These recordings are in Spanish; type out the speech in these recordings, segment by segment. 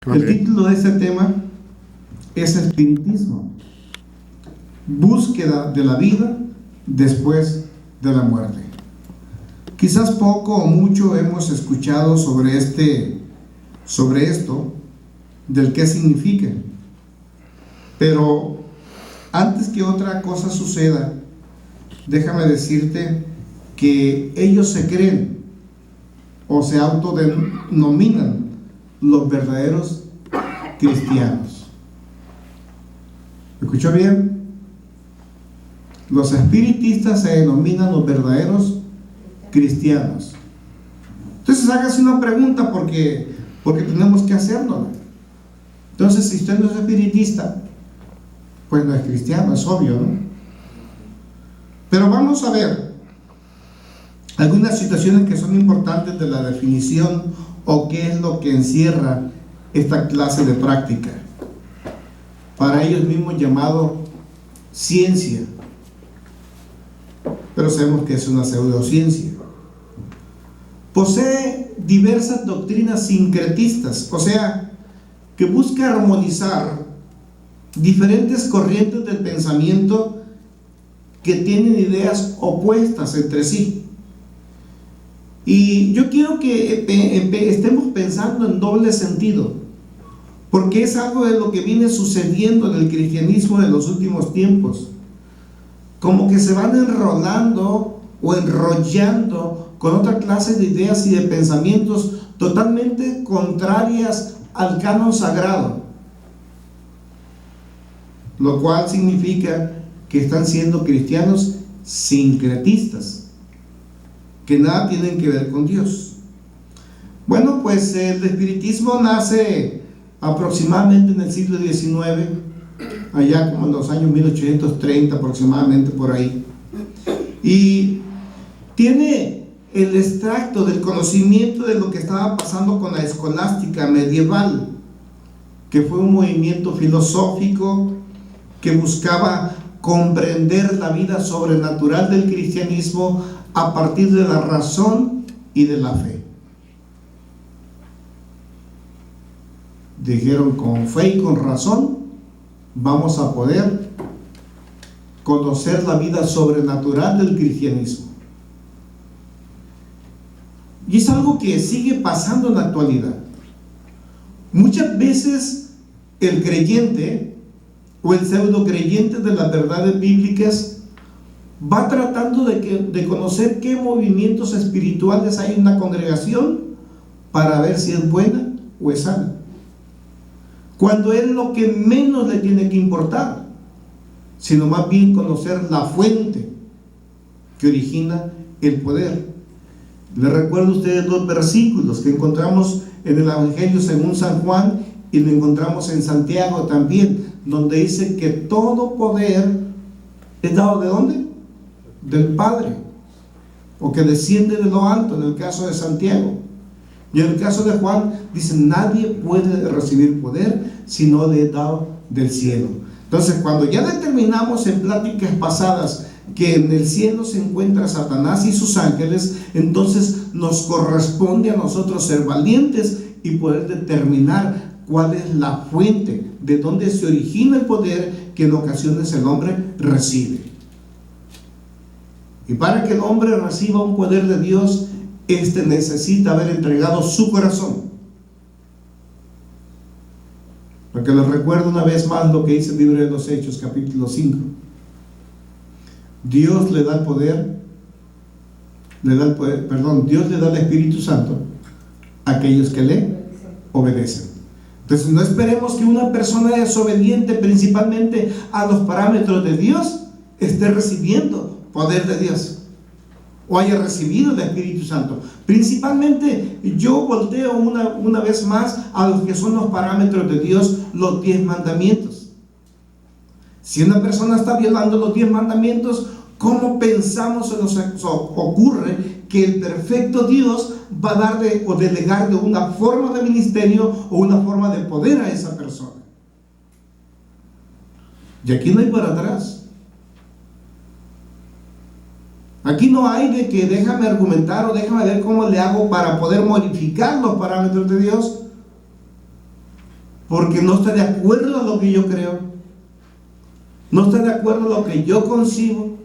El título de este tema es espiritismo, búsqueda de la vida después de la muerte. Quizás poco o mucho hemos escuchado sobre esto, del qué significa. Pero antes que otra cosa suceda, déjame decirte que ellos se creen o se autodenominan los verdaderos cristianos. ¿Me escuchó bien? Los espiritistas se denominan los verdaderos cristianos. Entonces hágase una pregunta porque tenemos que hacerlo. Entonces, si usted no es espiritista, pues no es cristiano, es obvio, ¿no? Pero vamos a ver algunas situaciones que son importantes de la definición o qué es lo que encierra esta clase de práctica, para ellos mismos llamado ciencia, pero sabemos que es una pseudociencia. Posee diversas doctrinas sincretistas, o sea, que busca armonizar diferentes corrientes del pensamiento que tienen ideas opuestas entre sí. Y yo quiero que estemos pensando en doble sentido, porque es algo de lo que viene sucediendo en el cristianismo de los últimos tiempos. Como que se van enrolando o enrollando con otra clase de ideas y de pensamientos totalmente contrarias al canon sagrado, lo cual significa que están siendo cristianos sincretistas, que nada tienen que ver con Dios. Bueno, pues el espiritismo nace aproximadamente en el siglo XIX, allá como en los años 1830 aproximadamente, por ahí, y tiene el extracto del conocimiento de lo que estaba pasando con la escolástica medieval, que fue un movimiento filosófico que buscaba comprender la vida sobrenatural del cristianismo a partir de la razón y de la fe. Dijeron, con fe y con razón vamos a poder conocer la vida sobrenatural del cristianismo. Y es algo que sigue pasando en la actualidad. Muchas veces el creyente o el pseudo creyente de las verdades bíblicas va tratando de conocer qué movimientos espirituales hay en una congregación para ver si es buena o es sana, cuando es lo que menos le tiene que importar, sino más bien conocer la fuente que origina el poder. Les recuerdo a ustedes dos versículos que encontramos en el Evangelio según San Juan y lo encontramos en Santiago también, donde dice que todo poder es dado ¿de dónde? Del Padre, o que desciende de lo alto, en el caso de Santiago. Y en el caso de Juan dice, nadie puede recibir poder si no le es dado del cielo. Entonces, cuando ya determinamos en pláticas pasadas que en el cielo se encuentra Satanás y sus ángeles, entonces nos corresponde a nosotros ser valientes y poder determinar cuál es la fuente, de dónde se origina el poder que en ocasiones el hombre recibe. Y para que el hombre reciba un poder de Dios, necesita haber entregado su corazón. Porque les recuerdo una vez más lo que dice el libro de los Hechos, capítulo 5. Dios le da el poder, Dios le da el Espíritu Santo a aquellos que le obedecen. Entonces no esperemos que una persona desobediente principalmente a los parámetros de Dios esté recibiendo poder de Dios o haya recibido el Espíritu Santo. Principalmente yo volteo una vez más a los que son los parámetros de Dios, los 10 mandamientos. Si una persona está violando los 10 mandamientos, ¿cómo pensamos o nos ocurre que el perfecto Dios va a darle o delegar de una forma de ministerio o una forma de poder a esa persona? Y aquí no hay para atrás. Aquí no hay de que déjame argumentar o déjame ver cómo le hago para poder modificar los parámetros de Dios. porque no está de acuerdo a lo que yo creo, no está de acuerdo a lo que yo concibo,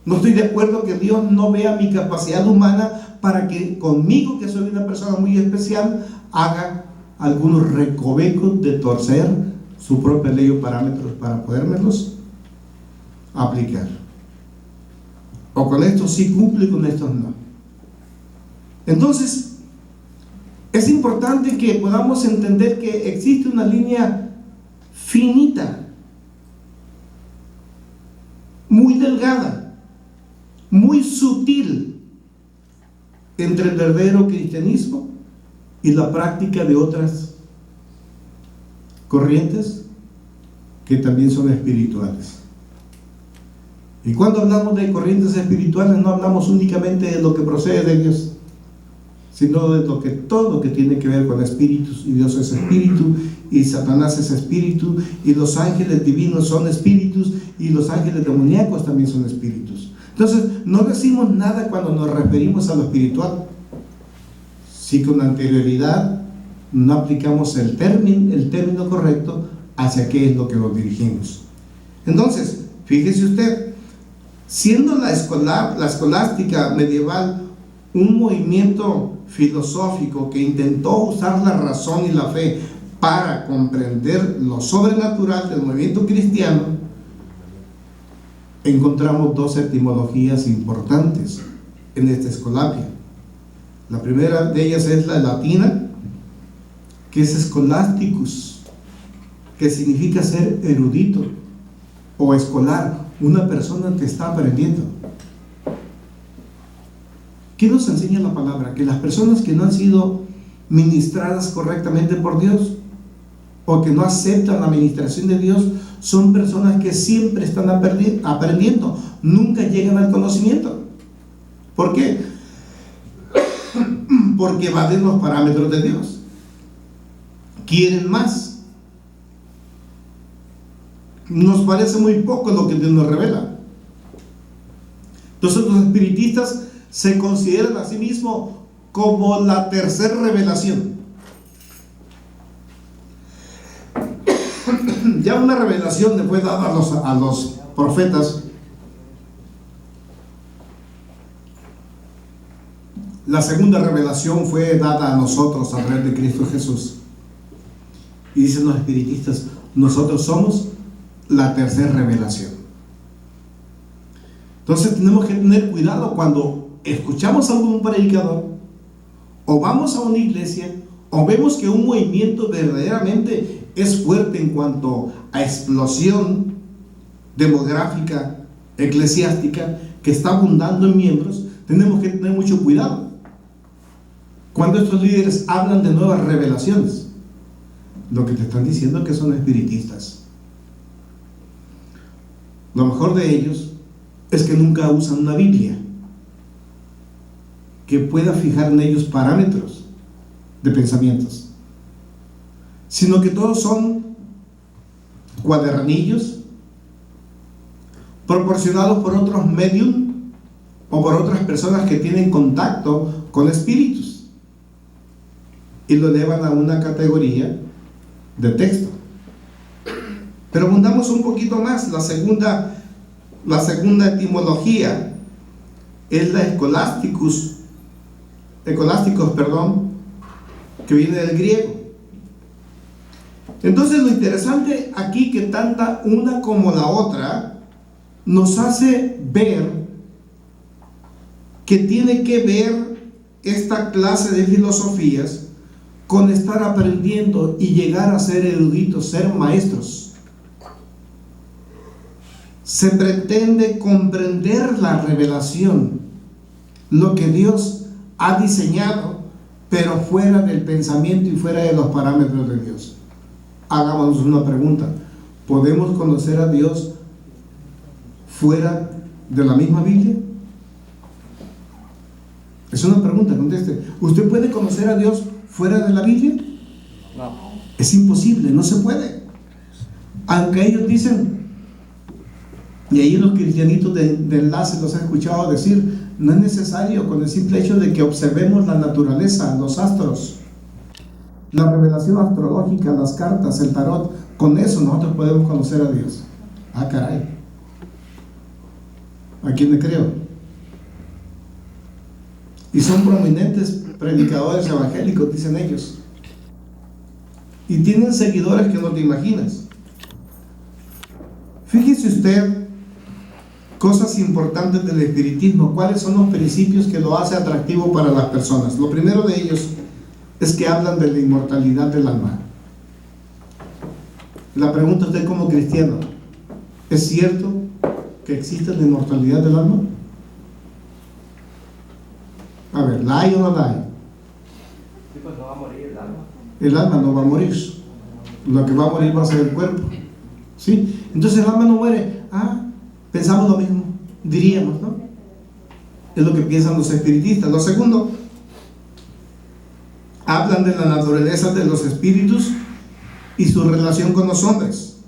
no estoy de acuerdo que Dios no vea mi capacidad humana para que conmigo, que soy una persona muy especial, haga algunos recovecos de torcer su propia ley o parámetros para podérmelos aplicar. O con esto sí cumple y con estos no. Entonces, es importante que podamos entender que existe una línea finita, muy delgada, muy sutil, entre el verdadero cristianismo y la práctica de otras corrientes que también son espirituales. Y cuando hablamos de corrientes espirituales, no hablamos únicamente de lo que procede de Dios, sino de todo lo que tiene que ver con espíritus. Y Dios es espíritu, y Satanás es espíritu, y los ángeles divinos son espíritus, y los ángeles demoníacos también son espíritus. Entonces, no decimos nada cuando nos referimos a lo espiritual, si con anterioridad no aplicamos el término correcto hacia qué es lo que nos dirigimos. Entonces, fíjese usted, siendo la escolástica medieval un movimiento filosófico que intentó usar la razón y la fe para comprender lo sobrenatural del movimiento cristiano, encontramos dos etimologías importantes en esta escolapia. La primera de ellas es la latina, que es scholasticus, que significa ser erudito o escolar, una persona que está aprendiendo. ¿Qué nos enseña la palabra? Que las personas que no han sido ministradas correctamente por Dios o que no aceptan la ministración de Dios son personas que siempre están aprendiendo, nunca llegan al conocimiento. ¿Por qué? Porque evaden los parámetros de Dios, quieren más. Nos parece muy poco lo que Dios nos revela. Entonces los espiritistas se consideran a sí mismos como la tercera revelación. Ya una revelación le fue dada a los profetas. La segunda revelación fue dada a nosotros a través de Cristo Jesús. Y dicen los espiritistas, nosotros somos la tercera revelación. Entonces tenemos que tener cuidado cuando escuchamos a algún predicador, o vamos a una iglesia, o vemos que un movimiento verdaderamente es fuerte en cuanto a explosión demográfica, eclesiástica, que está abundando en miembros. Tenemos que tener mucho cuidado cuando estos líderes hablan de nuevas revelaciones. Lo que te están diciendo es que son espiritistas. Lo mejor de ellos es que nunca usan una Biblia que pueda fijar en ellos parámetros de pensamientos, sino que todos son cuadernillos proporcionados por otros medium o por otras personas que tienen contacto con espíritus y lo elevan a una categoría de texto. Pero abundamos un poquito más. La segunda etimología es la escolásticos, que viene del griego. Entonces lo interesante aquí que tanta una como la otra nos hace ver que tiene que ver esta clase de filosofías con estar aprendiendo y llegar a ser eruditos, ser maestros. Se pretende comprender la revelación, lo que Dios ha diseñado, pero fuera del pensamiento y fuera de los parámetros de Dios. Hagámonos una pregunta: ¿podemos conocer a Dios fuera de la misma Biblia? Es una pregunta, conteste. ¿Usted puede conocer a Dios fuera de la Biblia? No. Es imposible, no se puede. Aunque ellos dicen, y ahí los cristianitos de enlace los he escuchado decir, no es necesario, con el simple hecho de que observemos la naturaleza, los astros, la revelación astrológica, las cartas, el tarot, con eso nosotros podemos conocer a Dios. Ah, caray. ¿A quién le creo? Y son prominentes predicadores evangélicos, dicen ellos. Y tienen seguidores que no te imaginas. Fíjese usted cosas importantes del espiritismo. ¿Cuáles son los principios que lo hace atractivo para las personas? Lo primero de ellos es que hablan de la inmortalidad del alma. La pregunta a usted como cristiano: ¿es cierto que existe la inmortalidad del alma? A ver, ¿la hay o no la hay? Sí, pues no va a morir el alma. El alma no va a morir. Lo que va a morir va a ser el cuerpo. ¿Sí? Entonces el alma no muere. Ah, pensamos lo mismo, diríamos, ¿no? Es lo que piensan los espiritistas. Lo segundo, hablan de la naturaleza de los espíritus y su relación con los hombres.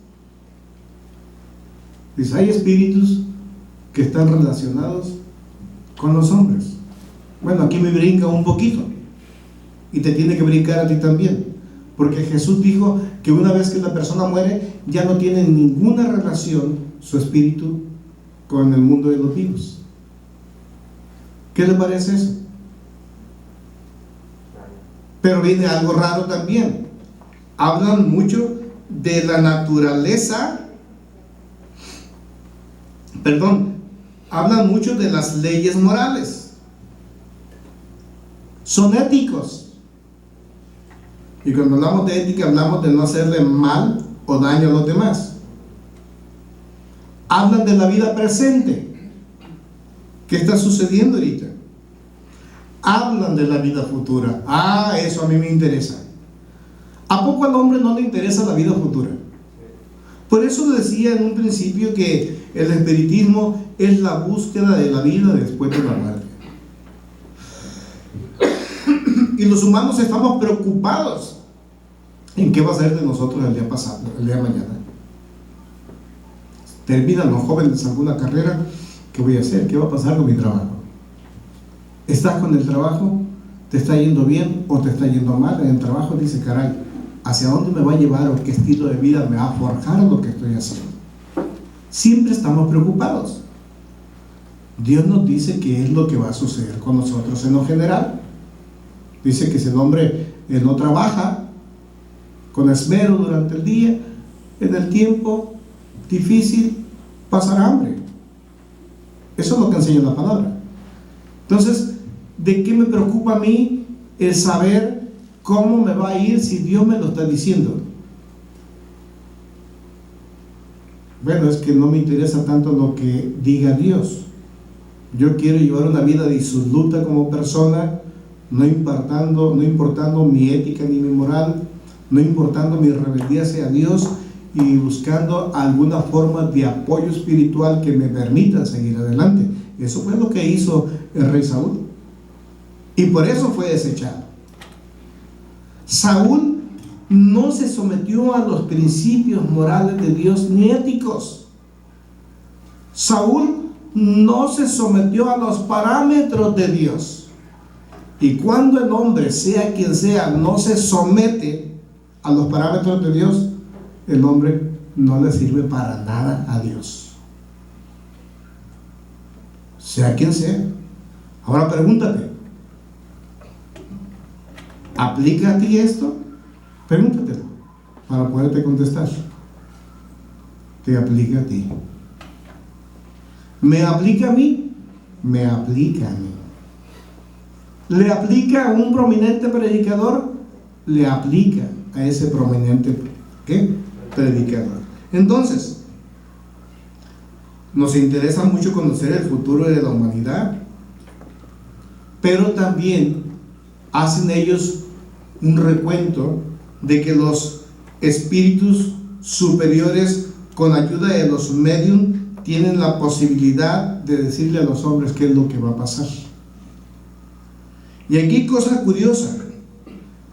Dice, hay espíritus que están relacionados con los hombres. Bueno, aquí me brinca un poquito y te tiene que brincar a ti también, porque Jesús dijo que una vez que la persona muere ya no tiene ninguna relación su espíritu con el mundo de los vivos. ¿Qué le parece eso? Pero viene algo raro también. Hablan mucho de la naturaleza, hablan mucho de las leyes morales. Son éticos. Y cuando hablamos de ética, hablamos de no hacerle mal o daño a los demás. Hablan de la vida presente. ¿Qué está sucediendo ahorita? Hablan de la vida futura. Ah, eso a mí me interesa. ¿A poco al hombre no le interesa la vida futura? Por eso decía en un principio que el espiritismo es la búsqueda de la vida después de la muerte. Y los humanos estamos preocupados en qué va a ser de nosotros el día pasado, el día de mañana. Terminan los jóvenes alguna carrera, ¿qué voy a hacer? ¿Qué va a pasar con mi trabajo? ¿Estás con el trabajo? ¿Te está yendo bien o te está yendo mal en el trabajo? Dice, caray, ¿hacia dónde me va a llevar o qué estilo de vida me va a forjar lo que estoy haciendo? Siempre estamos preocupados. Dios nos dice qué es lo que va a suceder con nosotros en lo general. Dice que si el hombre no trabaja con esmero durante el día, en el tiempo difícil pasará hambre. Eso es lo que enseña la palabra. Entonces, ¿de qué me preocupa a mí el saber cómo me va a ir si Dios me lo está diciendo? Bueno, es que no me interesa tanto lo que diga Dios. Yo quiero llevar una vida disoluta como persona, no importando mi ética ni mi moral, no importando mi rebeldía hacia Dios, y buscando alguna forma de apoyo espiritual que me permita seguir adelante. Eso fue lo que hizo el rey Saúl, y por eso fue desechado. Saúl no se sometió a los principios morales de Dios ni éticos. Saúl no se sometió a los parámetros de Dios. Y cuando el hombre, sea quien sea, no se somete a los parámetros de Dios, el hombre no le sirve para nada a Dios, sea quien sea. Ahora pregúntate, ¿aplica a ti esto? Pregúntatelo para poderte contestar. ¿Te aplica a ti? ¿Me aplica a mí? Me aplica a mí. ¿Le aplica a un prominente predicador? Le aplica a ese prominente predicador. Entonces, nos interesa mucho conocer el futuro de la humanidad, pero también hacen ellos un recuento de que los espíritus superiores, con ayuda de los medium, tienen la posibilidad de decirle a los hombres qué es lo que va a pasar. Y aquí cosa curiosa: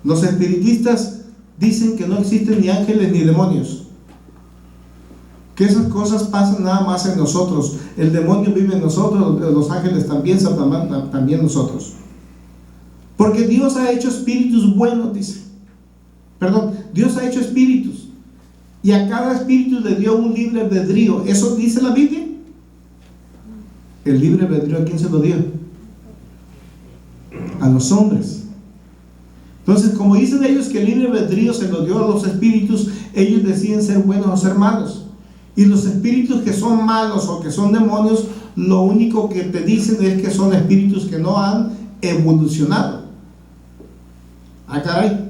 los espiritistas dicen que no existen ni ángeles ni demonios, que esas cosas pasan nada más en nosotros. El demonio vive en nosotros, los ángeles también, Satanás también nosotros, porque Dios ha hecho espíritus buenos, dice, Perdón, Dios ha hecho espíritus y a cada espíritu le dio un libre albedrío. ¿Eso dice la Biblia? El libre albedrío, ¿a quién se lo dio? A los hombres. Entonces, como dicen ellos que el libre albedrío se lo dio a los espíritus, ellos deciden ser buenos o ser malos. Y los espíritus que son malos o que son demonios, lo único que te dicen es que son espíritus que no han evolucionado. Ah, caray,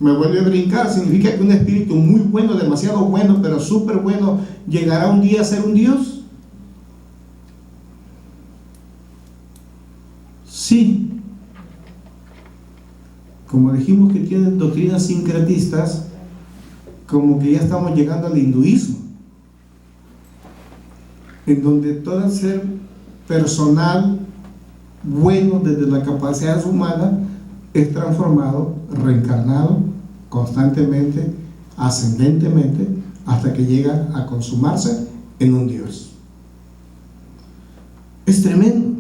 me vuelve a brincar. Significa que un espíritu muy bueno, demasiado bueno, pero súper bueno, llegará un día a ser un Dios. Sí. Como dijimos que tienen doctrinas sincretistas, como que ya estamos llegando al hinduismo, en donde todo ser personal bueno desde la capacidad humana es transformado, reencarnado constantemente, ascendentemente, hasta que llega a consumarse en un Dios. Es tremendo,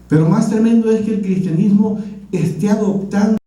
pero más tremendo es que el cristianismo esté adoptando